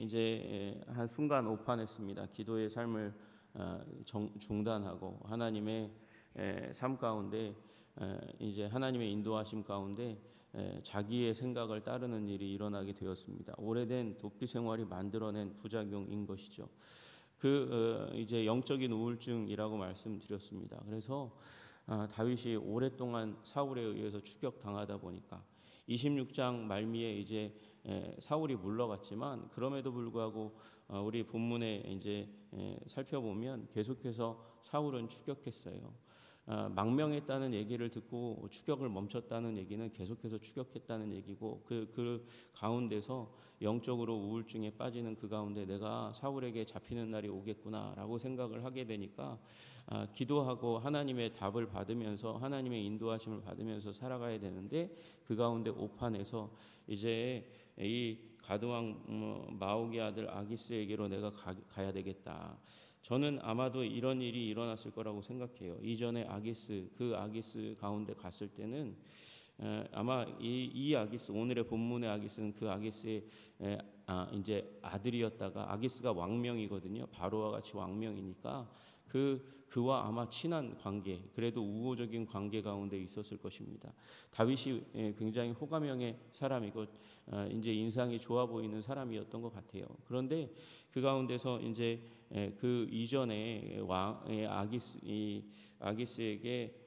이제 한 순간 오판했습니다. 기도의 삶을 중단하고 하나님의 삶 가운데 이제 하나님의 인도하심 가운데 자기의 생각을 따르는 일이 일어나게 되었습니다. 오래된 도피 생활이 만들어낸 부작용인 것이죠. 이제 영적인 우울증이라고 말씀드렸습니다. 그래서 다윗이 오랫동안 사울에 의해서 추격당하다 보니까 26장 말미에 이제 사울이 물러갔지만 그럼에도 불구하고 우리 본문에 이제 살펴보면 계속해서 사울은 추격했어요. 망명했다는 얘기를 듣고 추격을 멈췄다는 얘기는 계속해서 추격했다는 얘기고 그 가운데서 영적으로 우울증에 빠지는 그 가운데 내가 사울에게 잡히는 날이 오겠구나라고 생각을 하게 되니까 기도하고 하나님의 답을 받으면서 하나님의 인도하심을 받으면서 살아가야 되는데 그 가운데 오판에서 이제 이 가드왕 마옥의 아들 아기스에게로 내가 가야 되겠다. 저는 아마도 이런 일이 일어났을 거라고 생각해요. 이전에 그 아기스 가운데 갔을 때는 아마 이 아기스, 오늘의 본문의 아기스는 그 아기스의 이제 아들이었다가 아기스가 왕명이거든요. 바로와 같이 왕명이니까 그와 아마 친한 관계, 그래도 우호적인 관계 가운데 있었을 것입니다. 다윗이 굉장히 호감형의 사람이고 이제 인상이 좋아 보이는 사람이었던 것 같아요. 그런데 그 가운데서 이제 그 이전에 왕의 아기스에게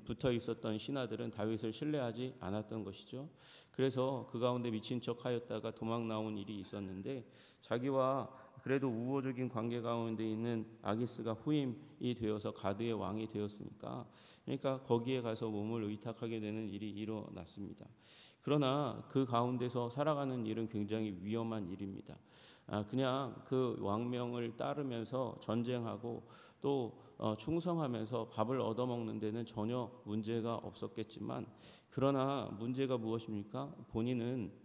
붙어 있었던 신하들은 다윗을 신뢰하지 않았던 것이죠. 그래서 그 가운데 미친 척하였다가 도망 나온 일이 있었는데 자기와 그래도 우호적인 관계 가운데 있는 아기스가 후임이 되어서 가드의 왕이 되었으니까 그러니까 거기에 가서 몸을 의탁하게 되는 일이 일어났습니다. 그러나 그 가운데서 살아가는 일은 굉장히 위험한 일입니다. 그냥 그 왕명을 따르면서 전쟁하고 또 충성하면서 밥을 얻어먹는 데는 전혀 문제가 없었겠지만 그러나 문제가 무엇입니까?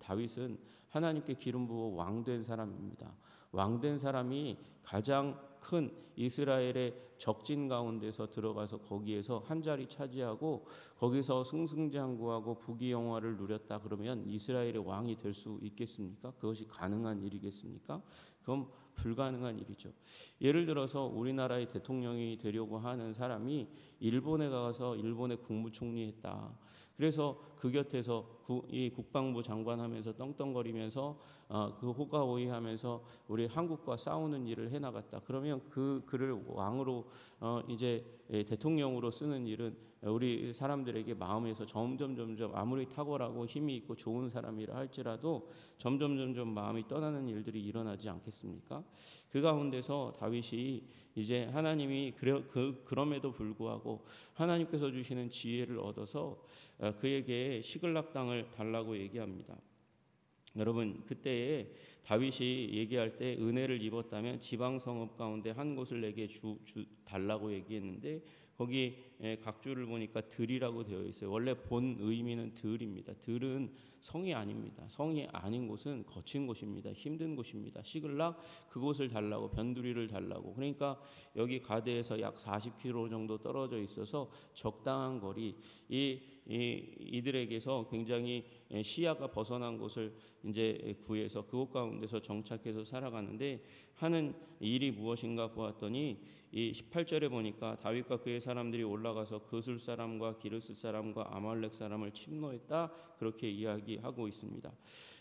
다윗은 하나님께 기름 부어 왕된 사람입니다. 왕된 사람이 가장 큰 이스라엘의 적진 가운데서 들어가서 거기에서 한 자리 차지하고 거기서 승승장구하고 부귀영화를 누렸다 그러면 이스라엘의 왕이 될 수 있겠습니까? 그것이 가능한 일이겠습니까? 그건 불가능한 일이죠. 예를 들어서 우리나라의 대통령이 되려고 하는 사람이 일본에 가서 일본의 국무총리 했다. 그래서 그 곁에서 이 국방부 장관 하면서 떵떵거리면서 그 호가호위하면서 우리 한국과 싸우는 일을 해나갔다. 그러면 그를 왕으로 이제 대통령으로 쓰는 일은 우리 사람들에게 마음에서 점점 아무리 탁월하고 힘이 있고 좋은 사람이라 할지라도 점점 마음이 떠나는 일들이 일어나지 않겠습니까? 그 가운데서 다윗이 이제 하나님이 그럼에도 불구하고 하나님께서 주시는 지혜를 얻어서 그에게 시글락 땅을 달라고 얘기합니다. 여러분 그때에 다윗이 얘기할 때 은혜를 입었다면 지방 성읍 가운데 한 곳을 내게 달라고 얘기했는데 거기 각주를 보니까 들이라고 되어 있어요. 원래 본 의미는 들입니다. 들은 성이 아닙니다. 성이 아닌 곳은 거친 곳입니다. 힘든 곳입니다. 시글락 그곳을 달라고 변두리를 달라고. 그러니까 여기 가드에서 약 40km 정도 떨어져 있어서 적당한 거리 이들에게서 굉장히 시야가 벗어난 곳을 이제 구해서 그곳 가운데서 정착해서 살아가는데 하는 일이 무엇인가 보았더니 이 18절에 보니까 다윗과 그의 사람들이 올라가서 그술 사람과 기르스 사람과 아말렉 사람을 침노했다 그렇게 이야기하고 있습니다.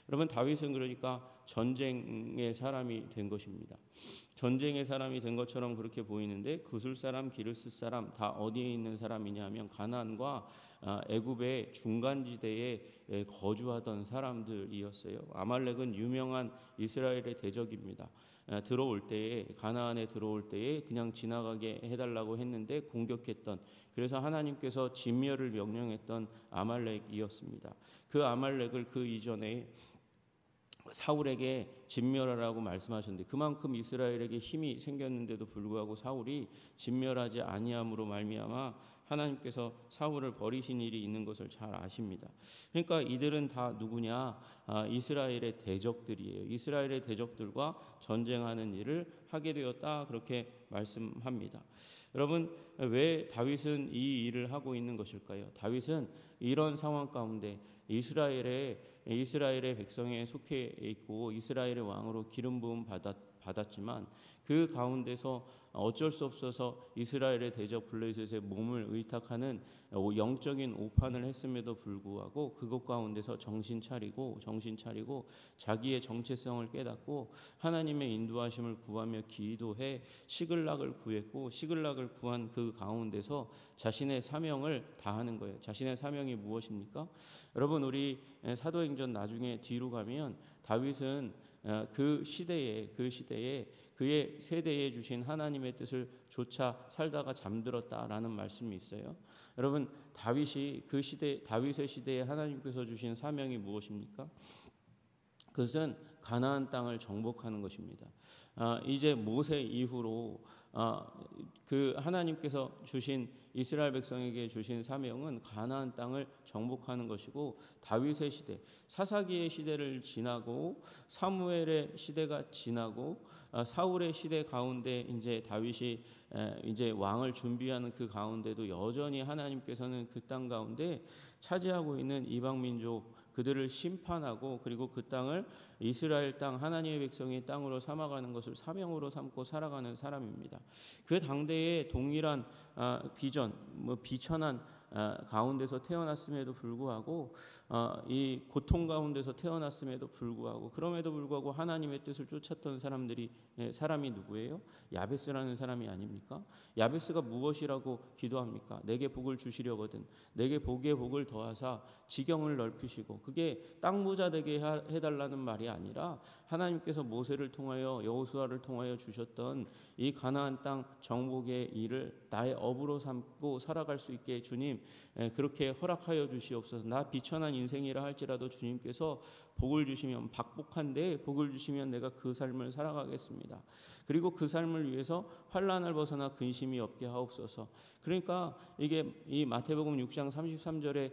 여러분 다윗은 그러니까 전쟁의 사람이 된 것입니다. 전쟁의 사람이 된 것처럼 그렇게 보이는데 그술 사람, 기르스 사람 다 어디에 있는 사람이냐 하면 가나안과 애굽의 중간지대에 거주하던 사람들이었어요. 아말렉은 유명한 이스라엘의 대적입니다. 들어올 때에 가나안에 들어올 때에 그냥 지나가게 해달라고 했는데 공격했던 그래서 하나님께서 진멸을 명령했던 아말렉이었습니다. 그 아말렉을 그 이전에 사울에게 진멸하라고 말씀하셨는데 그만큼 이스라엘에게 힘이 생겼는데도 불구하고 사울이 진멸하지 아니함으로 말미암아 하나님께서 사울을 버리신 일이 있는 것을 잘 아십니다. 그러니까 이들은 다 누구냐? 이스라엘의 대적들이에요. 이스라엘의 대적들과 전쟁하는 일을 하게 되었다 그렇게 말씀합니다. 여러분 왜 다윗은 이 일을 하고 있는 것일까요? 다윗은 이런 상황 가운데 이스라엘의 이스라엘의 백성에 속해 있고 이스라엘의 왕으로 기름 부음 받았지만 그 가운데서 어쩔 수 없어서 이스라엘의 대적 블레셋의 몸을 의탁하는 영적인 오판을 했음에도 불구하고 그것 가운데서 정신 차리고 자기의 정체성을 깨닫고 하나님의 인도하심을 구하며 기도해 시글락을 구했고 시글락을 구한 그 가운데서 자신의 사명을 다하는 거예요. 자신의 사명이 무엇입니까? 여러분, 우리 사도행전 나중에 뒤로 가면 다윗은 그 시대에 그의 세대에 주신 하나님의 뜻을 조차 살다가 잠들었다라는 말씀이 있어요. 여러분, 다윗의 시대에 하나님께서 주신 사명이 무엇입니까? 그것은 가나안 땅을 정복하는 것입니다. 이제 모세 이후로 그 하나님께서 주신 이스라엘 백성에게 주신 사명은 가나안 땅을 정복하는 것이고, 다윗의 시대, 사사기의 시대를 지나고 사무엘의 시대가 지나고 사울의 시대 가운데 이제 다윗이 이제 왕을 준비하는 그 가운데도 여전히 하나님께서는 그 땅 가운데 차지하고 있는 이방 민족 그들을 심판하고 그리고 그 땅을 이스라엘 땅, 하나님의 백성의 땅으로 삼아가는 것을 사명으로 삼고 살아가는 사람입니다. 그 당대에 동일한 비전, 비천한 가운데서 태어났음에도 불구하고 이 고통 가운데서 태어났음에도 불구하고 그럼에도 불구하고 하나님의 뜻을 쫓았던 사람이 누구예요? 야베스라는 사람이 아닙니까? 야베스가 무엇이라고 기도합니까? 내게 복을 주시려거든 내게 복에 복을 더하사 지경을 넓히시고, 그게 땅 부자 되게 해달라는 말이 아니라 하나님께서 모세를 통하여 여호수아를 통하여 주셨던 이 가나안 땅 정복의 일을 나의 업으로 삼고 살아갈 수 있게 주님 그렇게 허락하여 주시옵소서. 나 비천한 인생이라 할지라도 주님께서 복을 주시면, 박복한데 복을 주시면 내가 그 삶을 살아가겠습니다. 그리고 그 삶을 위해서 환난을 벗어나 근심이 없게 하옵소서. 그러니까 이게 이 마태복음 6장 33절의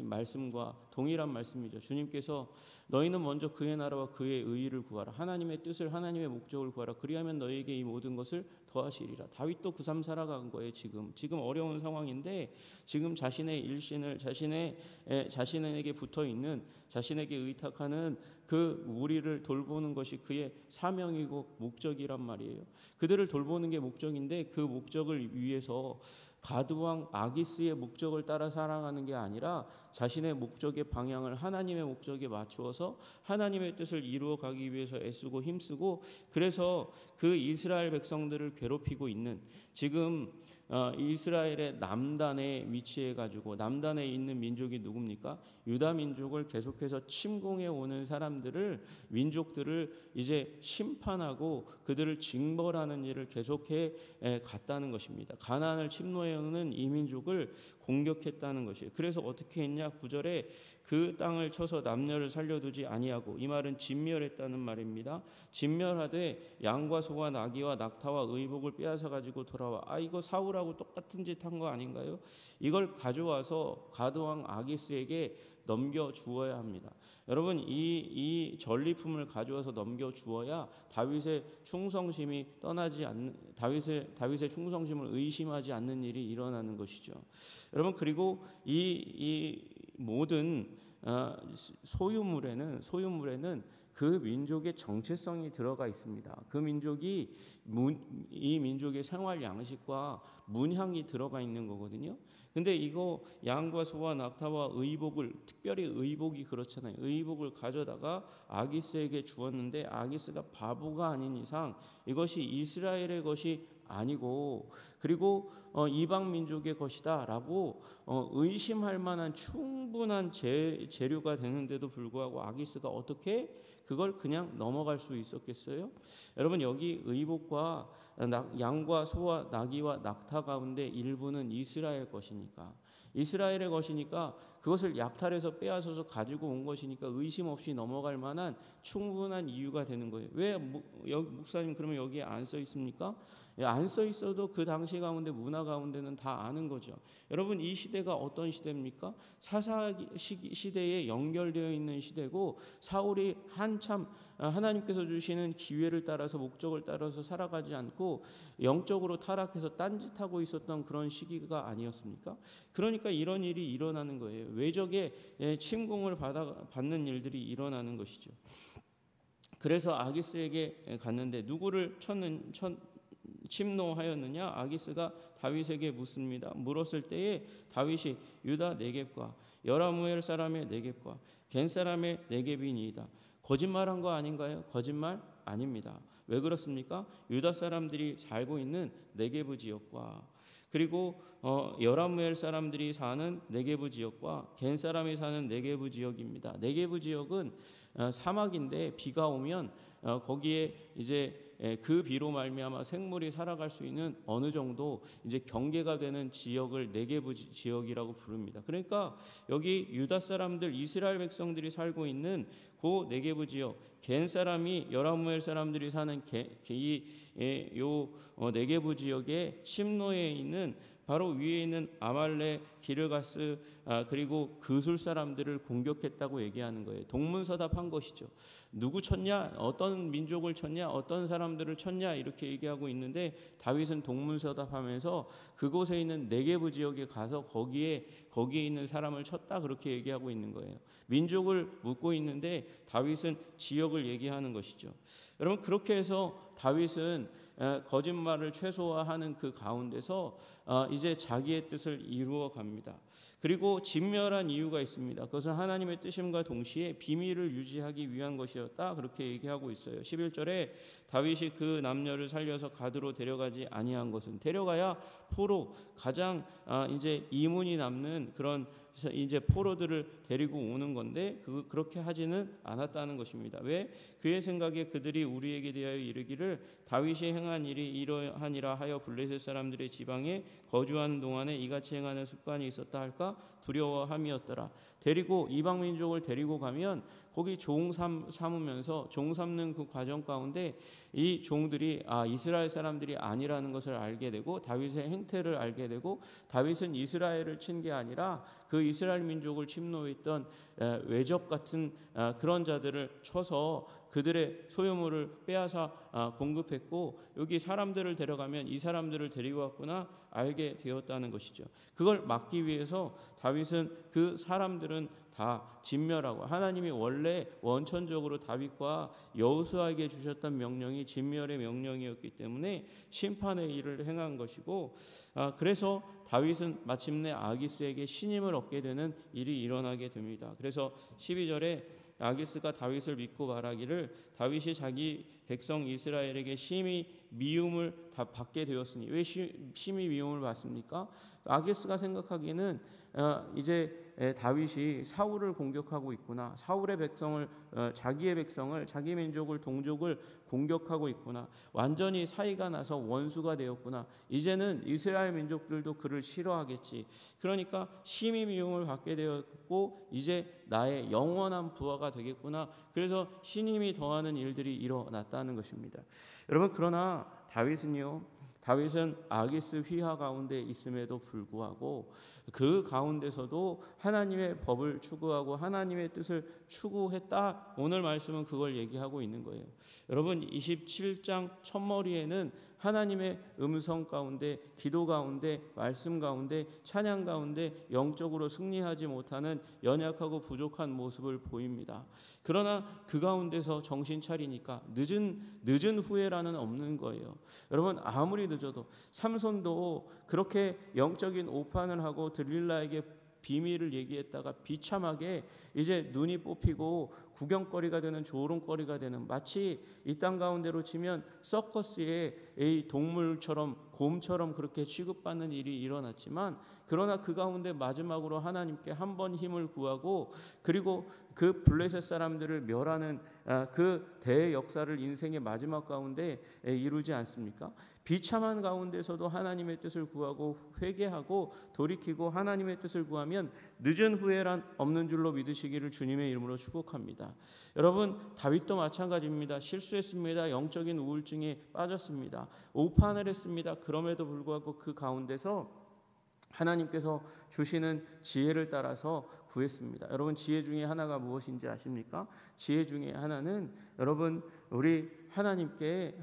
말씀과 동일한 말씀이죠. 주님께서 너희는 먼저 그의 나라와 그의 의의를 구하라. 하나님의 뜻을, 하나님의 목적을 구하라. 그리하면 너희에게 이 모든 것을 더하시리라. 다윗도 그 삶 살아간 거예요. 지금 어려운 상황인데 지금 자신의 일신을 자신에게 붙어 있는, 자신에게 의탁하는 그 무리를 돌보는 것이 그의 사명이고 목적이란 말이에요. 그들을 돌보는 게 목적인데 그 목적을 위해서 가드왕 아기스의 목적을 따라 살아가는 게 아니라 자신의 목적의 방향을 하나님의 목적에 맞추어서 하나님의 뜻을 이루어 가기 위해서 애쓰고 힘쓰고, 그래서 그 이스라엘 백성들을 괴롭히고 있는, 지금 이스라엘의 남단에 위치해 가지고 남단에 있는 민족이 누굽니까? 유다 민족을 계속해서 침공해 오는 민족들을 이제 심판하고 그들을 징벌하는 일을 계속해 갔다는 것입니다. 가나안을 침노해 오는 이 민족을 공격했다는 것이에요. 그래서 어떻게 했냐? 9절에 그 땅을 쳐서 남녀를 살려두지 아니하고, 이 말은 진멸했다는 말입니다. 진멸하되 양과 소와 나귀와 낙타와 의복을 빼앗아 가지고 돌아와. 이거 사울하고 똑같은 짓 한 거 아닌가요? 이걸 가져와서 가드왕 아기스에게 넘겨 주어야 합니다. 여러분, 이 전리품을 가져와서 넘겨 주어야 다윗의 충성심이 다윗의 충성심을 의심하지 않는 일이 일어나는 것이죠. 여러분, 그리고 이 모든 소유물에는 그 민족의 정체성이 들어가 있습니다. 그 민족이 이 민족의 생활 양식과 문향이 들어가 있는 거거든요. 근데 이거 양과 소와 낙타와 의복을, 특별히 의복이 그렇잖아요. 의복을 가져다가 아기스에게 주었는데 아기스가 바보가 아닌 이상 이것이 이스라엘의 것이 아니고, 그리고 이방 민족의 것이다라고 의심할 만한 충분한 재료가 되는데도 불구하고 아기스가 어떻게 그걸 그냥 넘어갈 수 있었겠어요? 여러분, 여기 의복과 양과 소와 나귀와 낙타 가운데 일부는 이스라엘 것이니까, 이스라엘의 것이니까 그것을 약탈해서 빼앗아서 가지고 온 것이니까 의심 없이 넘어갈 만한 충분한 이유가 되는 거예요. 왜 목사님 그러면 여기에 안 써 있습니까? 안 써 있어도 그 당시 가운데 문화 가운데는 다 아는 거죠. 여러분, 이 시대가 어떤 시대입니까? 사사기 시대에 연결되어 있는 시대고, 사울이 한참 하나님께서 주시는 기회를 따라서 목적을 따라서 살아가지 않고 영적으로 타락해서 딴짓하고 있었던 그런 시기가 아니었습니까? 그러니까 이런 일이 일어나는 거예요. 외적의 침공을 받는 일들이 일어나는 것이죠. 그래서 아기스에게 갔는데 누구를 침노하였느냐? 아기스가 다윗에게 묻습니다. 물었을 때에 다윗이 유다 네겝과 여라무엘 사람의 네겝과 겐 사람의 네겝이니이다. 거짓말한 거 아닌가요? 거짓말 아닙니다. 왜 그렇습니까? 유다 사람들이 살고 있는 네겝 지역과 그리고 여라무엘 사람들이 사는 네겝 지역과 겐 사람이 사는 네겝 지역입니다. 네겝 지역은 사막인데 비가 오면 거기에 이제 그 비로 말미암아 생물이 살아갈 수 있는 어느 정도 이제 경계가 되는 지역을 네겝 지역이라고 부릅니다. 그러니까 여기 유다 사람들 이스라엘 백성들이 살고 있는 그 네겝 지역 겐 사람이 여라무엘 사람들이 사는 요 네겝 지역의 침노에 있는 바로 위에 있는 아말렉, 기르가스 그리고 그술 사람들을 공격했다고 얘기하는 거예요. 동문서답한 것이죠. 누구 쳤냐? 어떤 민족을 쳤냐? 어떤 사람들을 쳤냐? 이렇게 얘기하고 있는데 다윗은 동문서답하면서 그곳에 있는 네겝 지역에 가서 거기에 있는 사람을 쳤다 그렇게 얘기하고 있는 거예요. 민족을 묻고 있는데 다윗은 지역을 얘기하는 것이죠. 여러분 그렇게 해서 다윗은 거짓말을 최소화하는 그 가운데서 이제 자기의 뜻을 이루어 갑니다. 그리고 진멸한 이유가 있습니다. 그것은 하나님의 뜻임과 동시에 비밀을 유지하기 위한 것이었다 그렇게 얘기하고 있어요. 11절에 다윗이 그 남녀를 살려서 가드로 데려가지 아니한 것은 데려가야 포로 가장 이제 이문이 남는 그런 이제 포로들을 데리고 오는 건데 그렇게 하지는 않았다는 것입니다. 왜? 그의 생각에 그들이 우리에게 대하여 이르기를 다윗이 행한 일이 이러하니라 하여 블레셋 사람들의 지방에 거주하는 동안에 이같이 행하는 습관이 있었다 할까 두려워함이었더라. 데리고 이방 민족을 데리고 가면 거기 종 삼으면서 종 삼는 그 과정 가운데 이 종들이 이스라엘 사람들이 아니라는 것을 알게 되고 다윗의 행태를 알게 되고 다윗은 이스라엘을 친 게 아니라 그 이스라엘 민족을 침노했던 외적 같은 그런 자들을 쳐서 그들의 소유물을 빼앗아 공급했고 여기 사람들을 데려가면 이 사람들을 데리고 왔구나 알게 되었다는 것이죠. 그걸 막기 위해서 다윗은 그 사람들은 다 진멸하고 하나님이 원래 원천적으로 다윗과 여호수아에게 주셨던 명령이 진멸의 명령이었기 때문에 심판의 일을 행한 것이고 그래서 다윗은 마침내 아기스에게 신임을 얻게 되는 일이 일어나게 됩니다. 그래서 12절에 아기스가 다윗을 믿고 말하기를 다윗이 자기 백성 이스라엘에게 심히 미움을 다 받게 되었으니 왜 심히 미움을 받습니까? 아기스가 생각하기에는 이제 다윗이 사울을 공격하고 있구나. 사울의 백성을 자기의 백성을 자기 민족을 동족을 공격하고 있구나. 완전히 사이가 나서 원수가 되었구나. 이제는 이스라엘 민족들도 그를 싫어하겠지. 그러니까 심히 미움을 받게 되었고 이제 나의 영원한 부하가 되겠구나. 그래서 신임이 더하는 일들이 일어났다는 것입니다. 여러분 그러나 다윗은 아기스 휘하 가운데 있음에도 불구하고 그 가운데서도 하나님의 법을 추구하고 하나님의 뜻을 추구했다. 오늘 말씀은 그걸 얘기하고 있는 거예요. 여러분 27장 첫머리에는 하나님의 음성 가운데 기도 가운데 말씀 가운데 찬양 가운데 영적으로 승리하지 못하는 연약하고 부족한 모습을 보입니다. 그러나 그 가운데서 정신 차리니까 늦은 후회라는 없는 거예요. 여러분 아무리 늦어도 삼손도 그렇게 영적인 오판을 하고 들릴라에게 비밀을 얘기했다가 비참하게 이제 눈이 뽑히고 구경거리가 되는 조롱거리가 되는 마치 이 땅 가운데로 치면 서커스의 동물처럼 곰처럼 그렇게 취급받는 일이 일어났지만 그러나 그 가운데 마지막으로 하나님께 한 번 힘을 구하고 그리고 그 블레셋 사람들을 멸하는 그 대역사를 인생의 마지막 가운데 이루지 않습니까? 비참한 가운데서도 하나님의 뜻을 구하고 회개하고 돌이키고 하나님의 뜻을 구하면 늦은 후회란 없는 줄로 믿으시기를 주님의 이름으로 축복합니다. 여러분 다윗도 마찬가지입니다. 실수했습니다. 영적인 우울증에 빠졌습니다. 오판을 했습니다. 그럼에도 불구하고 그 가운데서 하나님께서 주시는 지혜를 따라서 구했습니다. 여러분 지혜 중에 하나가 무엇인지 아십니까? 지혜 중에 하나는 여러분 우리 하나님께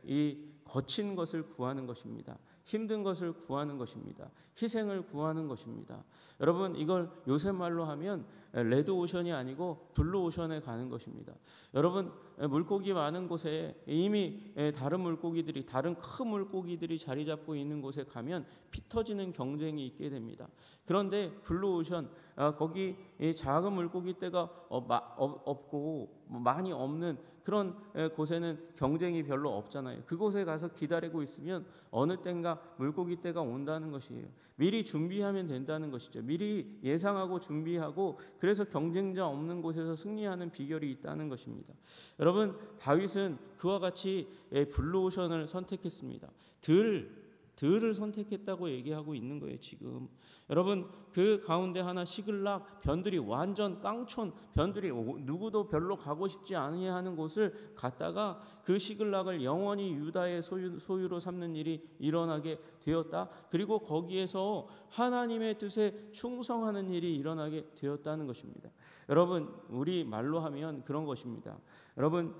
이 거친 것을 구하는 것입니다. 힘든 것을 구하는 것입니다. 희생을 구하는 것입니다. 여러분, 이걸 요새 말로 하면 레드 오션이 아니고 블루 오션에 가는 것입니다. 여러분, 물고기 많은 곳에 이미 다른 물고기들이, 다른 큰 물고기들이 자리 잡고 있는 곳에 가면 피 터지는 경쟁이 있게 됩니다. 그런데 블루 오션, 거기 작은 물고기 떼가 없고 많이 없는 그런 곳에는 경쟁이 별로 없잖아요. 그곳에 가서 기다리고 있으면 어느 땐가 물고기 떼가 온다는 것이에요. 미리 준비하면 된다는 것이죠. 미리 예상하고 준비하고, 그래서 경쟁자 없는 곳에서 승리하는 비결이 있다는 것입니다. 여러분, 다윗은 그와 같이 블루오션을 선택했습니다. 들을 선택했다고 얘기하고 있는 거예요, 지금. 여러분, 그 가운데 하나 시글락, 변들이 완전 깡촌, 변들이 누구도 별로 가고 싶지 아니하는 곳을 갔다가 그 시글락을 영원히 유다의 소유로 삼는 일이 일어나게 되었다. 그리고 거기에서 하나님의 뜻에 충성하는 일이 일어나게 되었다는 것입니다. 여러분, 우리 말로 하면 그런 것입니다. 여러분,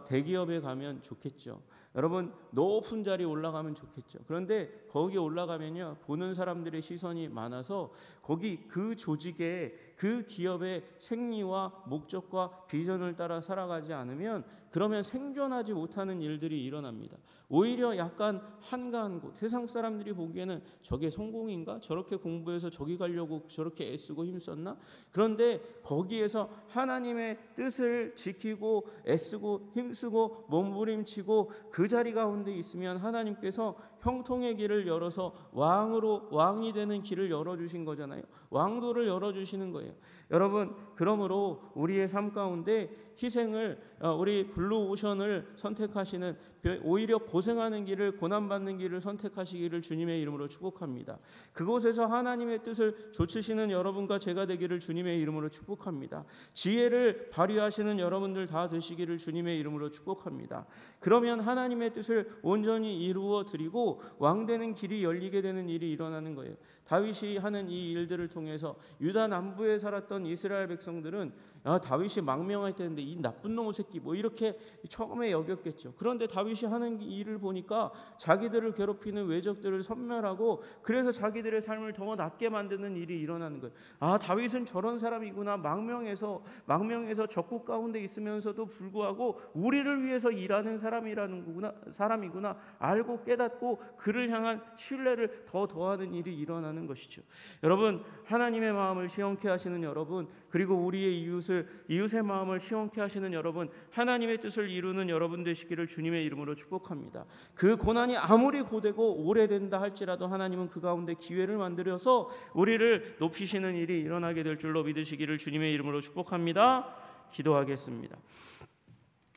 대기업에 가면 좋겠죠. 여러분, 높은 자리에 올라가면 좋겠죠. 그런데 거기 올라가면요, 보는 사람들의 시선이 많아서 거기 그 조직의, 그 기업의 생리와 목적과 비전을 따라 살아가지 않으면, 그러면 생존하지 못하는 일들이 일어납니다. 오히려 약간 한가한 곳, 세상 사람들이 보기에는 저게 성공인가? 저렇게 공부해서 저기 가려고 저렇게 애쓰고 힘썼나? 그런데 거기에서 하나님의 뜻을 지키고 애쓰고 힘쓰고 몸부림치고 그 자리 가운데 있으면 하나님께서 형통의 길을 열어서 왕이 되는 길을 열어주신 거잖아요. 왕도를 열어주시는 거예요. 여러분, 그러므로 우리의 삶 가운데 희생을, 우리 블루오션을 선택하시는, 오히려 고생하는 길을, 고난받는 길을 선택하시기를 주님의 이름으로 축복합니다. 그곳에서 하나님의 뜻을 좇으시는 여러분과 제가 되기를 주님의 이름으로 축복합니다. 지혜를 발휘하시는 여러분들 다 되시기를 주님의 이름으로 축복합니다. 그러면 하나님의 뜻을 온전히 이루어 드리고 왕되는 길이 열리게 되는 일이 일어나는 거예요. 다윗이 하는 이 일들을 통해서 유다 남부에 살았던 이스라엘 백성들은 다윗이 망명할 때인데 이 나쁜 놈의 새끼 뭐 이렇게 처음에 여겼겠죠. 그런데 다윗이 하는 일을 보니까 자기들을 괴롭히는 외적들을 섬멸하고, 그래서 자기들의 삶을 더 낫게 만드는 일이 일어나는 거예요. 다윗은 저런 사람이구나. 망명해서 적국 가운데 있으면서도 불구하고 우리를 위해서 일하는 사람이구나 알고 깨닫고 그를 향한 신뢰를 더하는 일이 일어나는 것이죠. 여러분, 하나님의 마음을 시원케 하시는 여러분, 그리고 우리의 이웃의 마음을 시원케 하시는 여러분, 하나님의 뜻을 이루는 여러분 되시기를 주님의 이름으로 축복합니다. 그 고난이 아무리 고되고 오래된다 할지라도 하나님은 그 가운데 기회를 만들어서 우리를 높이시는 일이 일어나게 될 줄로 믿으시기를 주님의 이름으로 축복합니다. 기도하겠습니다.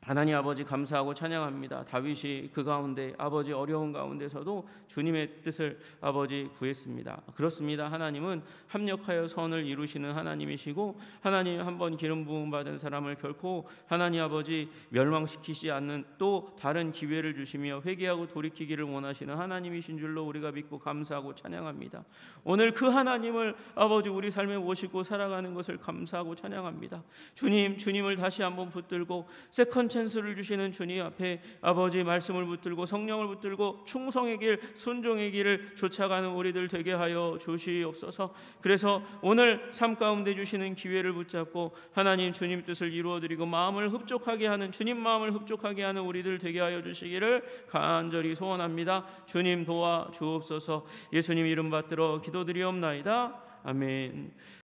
하나님 아버지, 감사하고 찬양합니다. 다윗이 그 가운데, 아버지 어려운 가운데서도 주님의 뜻을 아버지 구했습니다. 그렇습니다. 하나님은 합력하여 선을 이루시는 하나님이시고, 하나님 한번 기름 부음 받은 사람을 결코 하나님 아버지 멸망시키지 않는 또 다른 기회를 주시며 회개하고 돌이키기를 원하시는 하나님이신 줄로 우리가 믿고 감사하고 찬양합니다. 오늘 그 하나님을 아버지 우리 삶에 모시고 살아가는 것을 감사하고 찬양합니다. 주님을 다시 한번 붙들고 세컨 찬스를 주시는 주님 앞에 아버지 말씀을 붙들고 성령을 붙들고 충성의 길, 순종의 길을 쫓아가는 우리들 되게 하여 주시옵소서. 그래서 오늘 삶 가운데 주시는 기회를 붙잡고 하나님 주님 뜻을 이루어드리고 마음을 흡족하게 하는, 주님 마음을 흡족하게 하는 우리들 되게 하여 주시기를 간절히 소원합니다. 주님 도와 주옵소서. 예수님 이름 받들어 기도드리옵나이다. 아멘.